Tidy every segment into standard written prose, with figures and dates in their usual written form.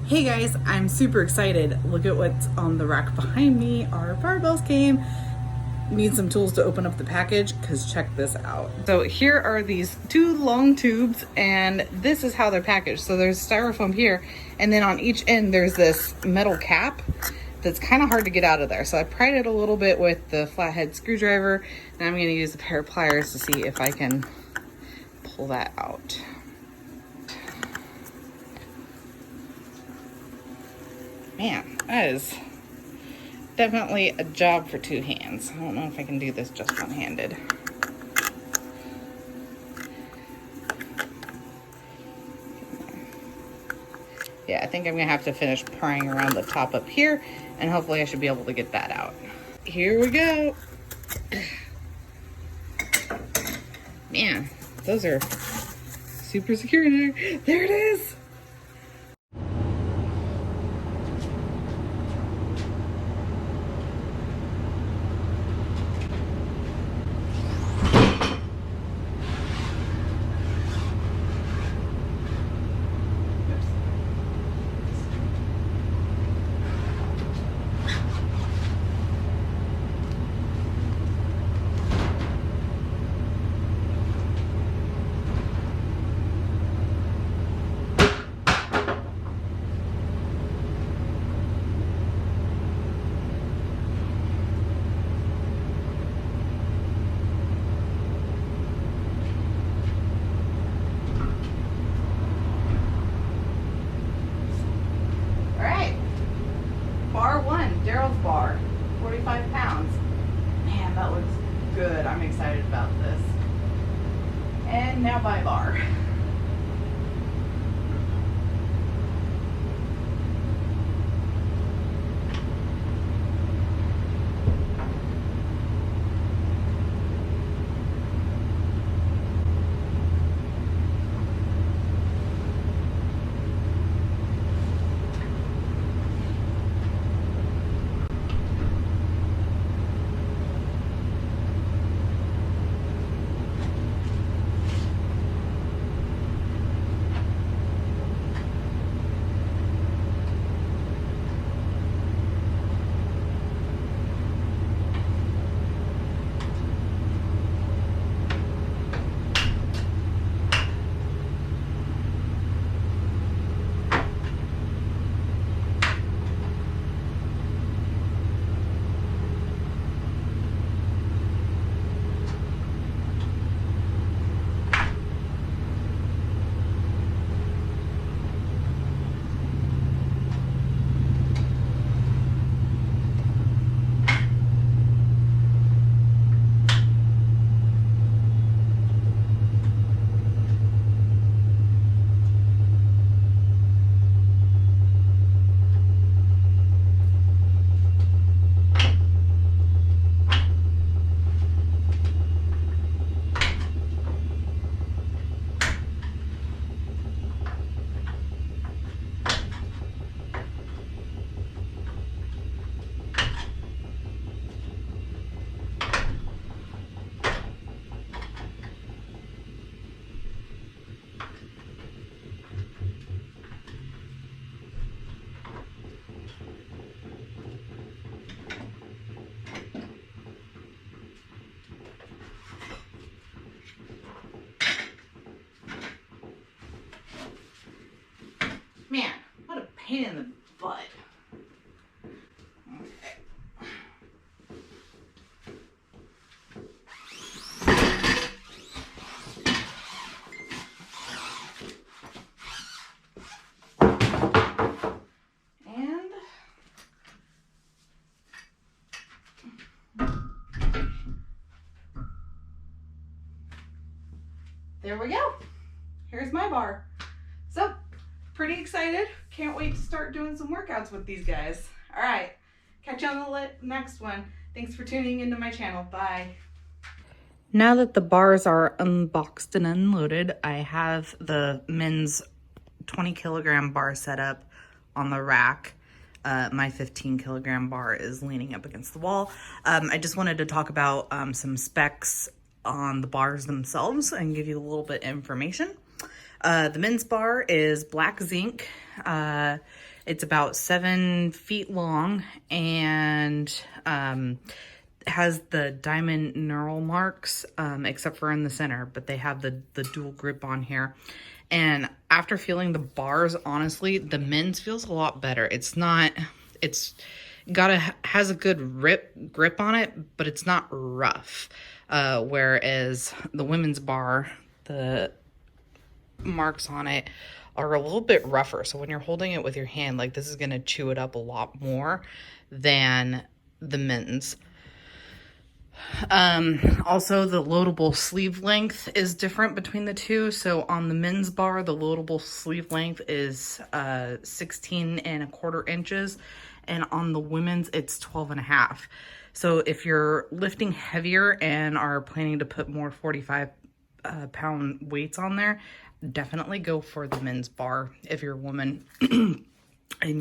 Hey guys, I'm super excited. Look at what's on the rack behind me. Our Barbells came. Need some tools to open up the package because check this out. So here are these two long tubes and this is how they're packaged. So there's styrofoam here and then on each end there's this metal cap that's kind of hard to get out of there. So I pried it a little bit with the flathead screwdriver and I'm going to use a pair of pliers to see if I can pull that out. Man, that is definitely a job for two hands. I don't know if I can do this just one-handed. Yeah, I think I'm gonna have to finish prying around the top up here and hopefully I should be able to get that out. Here we go. Man, those are super secure in there. There it is. Daryl's bar, 45 pounds. Man, that looks good. I'm excited about this. And now my bar. Man, what a pain in the butt. Okay. And there we go. Here's my bar. So, pretty excited. Can't wait to start doing some workouts with these guys. All right, catch you on the next one. Thanks for tuning into my channel. Bye. Now that the bars are unboxed and unloaded, I have the men's 20 kilogram bar set up on the rack. My 15 kilogram bar is leaning up against the wall. I just wanted to talk about some specs on the bars themselves and give you a little bit of information. The men's bar is black zinc. It's about 7 feet long and has the diamond knurl marks, except for in the center, but they have the dual grip on here. And after feeling the bars, honestly, the men's feels a lot better. It's has a good grip on it, but it's not rough. Whereas the women's bar, the marks on it are a little bit rougher. So when you're holding it with your hand, like, this is going to chew it up a lot more than the men's. Also, the loadable sleeve length is different between the two. So on the men's bar, the loadable sleeve length is 16.25 inches, and on the women's it's 12.5. So if you're lifting heavier and are planning to put more 45 pound weights on there, definitely go for the men's bar if you're a woman and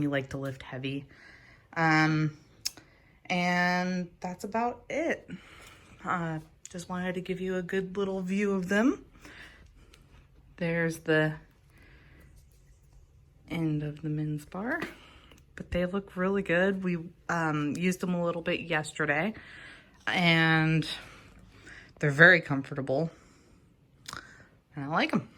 you like to lift heavy. And that's about it. Just wanted to give you a good little view of them. There's the end of the men's bar, but they look really good. We used them a little bit yesterday, and they're very comfortable, and I like them.